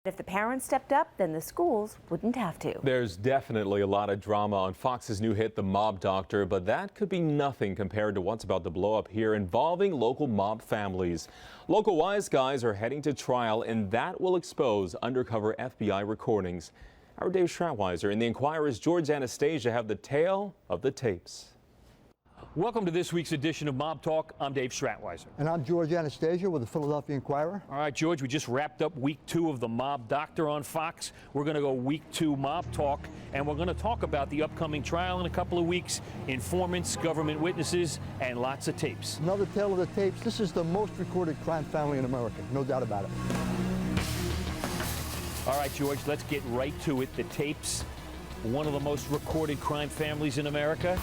If the parents stepped up, then the schools wouldn't have to. There's definitely a lot of drama on Fox's new hit, The Mob Doctor, but that could be nothing compared to what's about to blow up here involving local mob families. Local wise guys are heading to trial, and that will expose undercover FBI recordings. Our Dave Stratweiser and the Inquirer's George Anastasia have the tale of the tapes. Welcome to this week's edition of Mob Talk. I'm Dave Stratweiser. And I'm George Anastasia with the Philadelphia Inquirer. All right, George, we just wrapped up week 2 of The Mob Doctor on Fox. We're going to go week 2 Mob Talk, and we're going to talk about the upcoming trial in a couple of weeks, informants, government witnesses, and lots of tapes. Another tale of the tapes. This is the most recorded crime family in America, no doubt about it. All right, George, let's get right to it. The tapes, one of the most recorded crime families in America.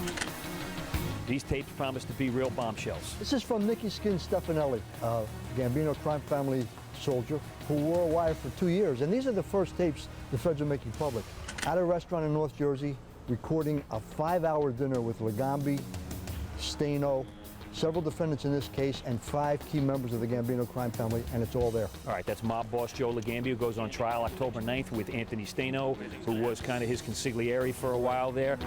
These tapes promise to be real bombshells. This is from Nicky Skin Stefanelli, a Gambino crime family soldier who wore a wire for 2 years. And these are the first tapes the feds are making public. At a restaurant in North Jersey, recording a 5-hour dinner with Legambi, Staino, several defendants in this case, and 5 key members of the Gambino crime family, and it's all there. All right, that's mob boss Joe Legambi, who goes on trial October 9th with Anthony Staino, who was kind of his consigliere for a while there.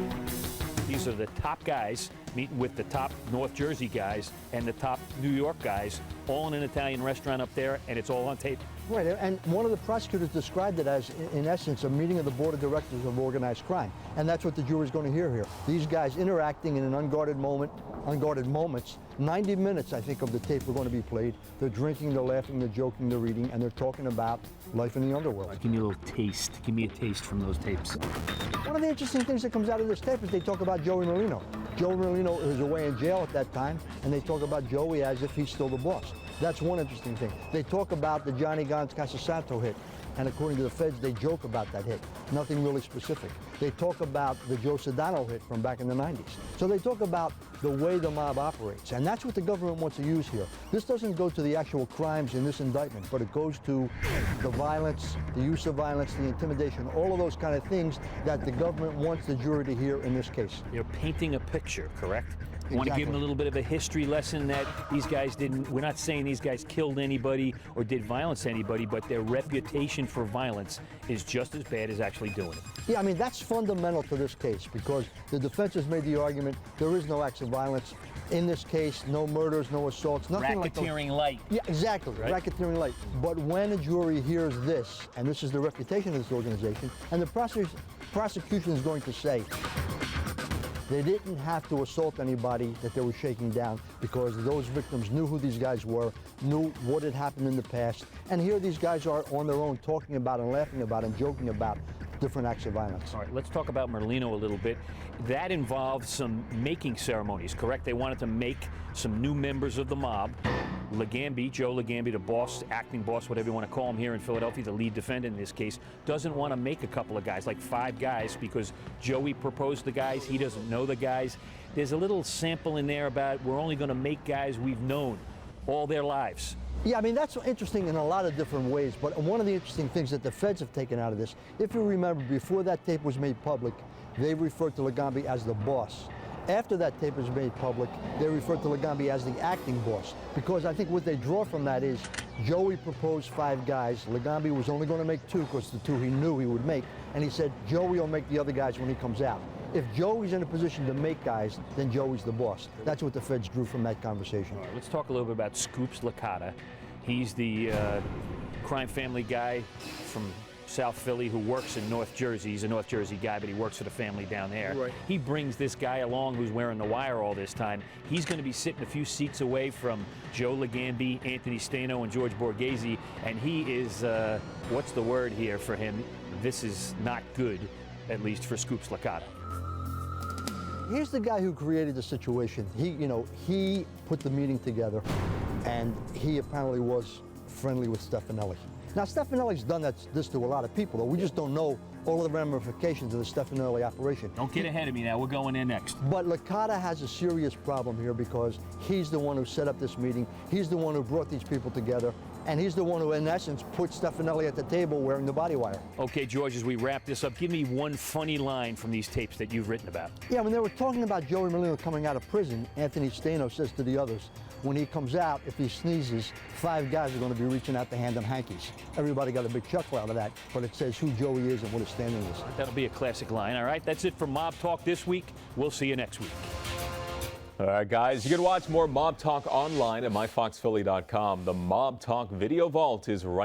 These are the top guys meeting with the top North Jersey guys and the top New York guys, all in an Italian restaurant up there, and it's all on tape. Right, and one of the prosecutors described it as, in essence, a meeting of the board of directors of organized crime. And that's what the jury's going to hear here. These guys interacting in an unguarded moments. 90 minutes, I think, of the tape are going to be played. They're drinking, they're laughing, they're joking, they're reading, and they're talking about life in the underworld. Give me a little taste. Give me a taste from those tapes. One of the interesting things that comes out of this tape is they talk about Joey Merlino. Joey Merlino is away in jail at that time, and they talk about Joey as if he's still the boss. That's one interesting thing. They talk about the Johnny Gons Casasanto hit, and according to the feds, they joke about that hit. Nothing really specific. They talk about the Joe Sedano hit from back in the 90s. So they talk about the way the mob operates, and that's what the government wants to use here. This doesn't go to the actual crimes in this indictment, but it goes to the violence, the use of violence, the intimidation, all of those kind of things that the government wants the jury to hear in this case. You're painting a picture, correct? You want to Exactly. give them a little bit of a history lesson that these guys didn't, we're not saying these guys killed anybody or did violence to anybody, but their reputation for violence is just as bad as actually doing it. Yeah, I mean, that's fundamental to this case because the defense has made the argument there is no acts of violence. In this case, no murders, no assaults, nothing like that. Racketeering light. Yeah, exactly, Right? Racketeering light. But when a jury hears this, and this is the reputation of this organization, and the prosecution is going to say, they didn't have to assault anybody that they were shaking down because those victims knew who these guys were, knew what had happened in the past, and here these guys are on their own talking about and laughing about and joking about different acts of violence. All right, let's talk about Merlino a little bit. That involved some making ceremonies, correct? They wanted to make some new members of the mob. Legambi, Joe Legambi, the boss, acting boss, whatever you want to call him here in Philadelphia, the lead defendant in this case, doesn't want to make a couple of guys, like 5 guys, because Joey proposed the guys, he doesn't know the guys. There's a little sample in there about we're only going to make guys we've known all their lives. Yeah, I mean, that's interesting in a lot of different ways, but one of the interesting things that the feds have taken out of this, if you remember, before that tape was made public, they referred to Legambi as the boss. After that tape was made public, they referred to Legambi as the acting boss, because I think what they draw from that is Joey proposed 5 guys. Legambi was only going to make 2 because the 2 he knew he would make, and he said Joey will make the other guys when he comes out. If Joey's in a position to make guys, then Joey's the boss. That's what the feds drew from that conversation. All right, let's talk a little bit about Scoops Licata. He's the crime family guy from South Philly who works in North Jersey. He's a North Jersey guy, but he works for the family down there. Right. He brings this guy along who's wearing the wire all this time. He's going to be sitting a few seats away from Joe Legambi, Anthony Staino, and George Borghese, and he is, what's the word here for him? This is not good, at least for Scoops Licata. Here's the guy who created the situation. He put the meeting together, and he apparently was friendly with Stefanelli. Now, Stefanelli's done this to a lot of people, though. We just don't know all of the ramifications of the Stefanelli operation. Don't get ahead of me now. We're going in next. But Licata has a serious problem here because he's the one who set up this meeting. He's the one who brought these people together. And he's the one who, in essence, put Stefanelli at the table wearing the body wire. Okay, George, as we wrap this up, give me one funny line from these tapes that you've written about. Yeah, when they were talking about Joey Merlino coming out of prison, Anthony Stano says to the others, when he comes out, if he sneezes, 5 guys are going to be reaching out to hand him hankies. Everybody got a big chuckle out of that, but it says who Joey is and what his standing is. That'll be a classic line. All right, that's it for Mob Talk this week. We'll see you next week. All right, guys, you can watch more Mob Talk online at myfoxphilly.com. The Mob Talk Video Vault is right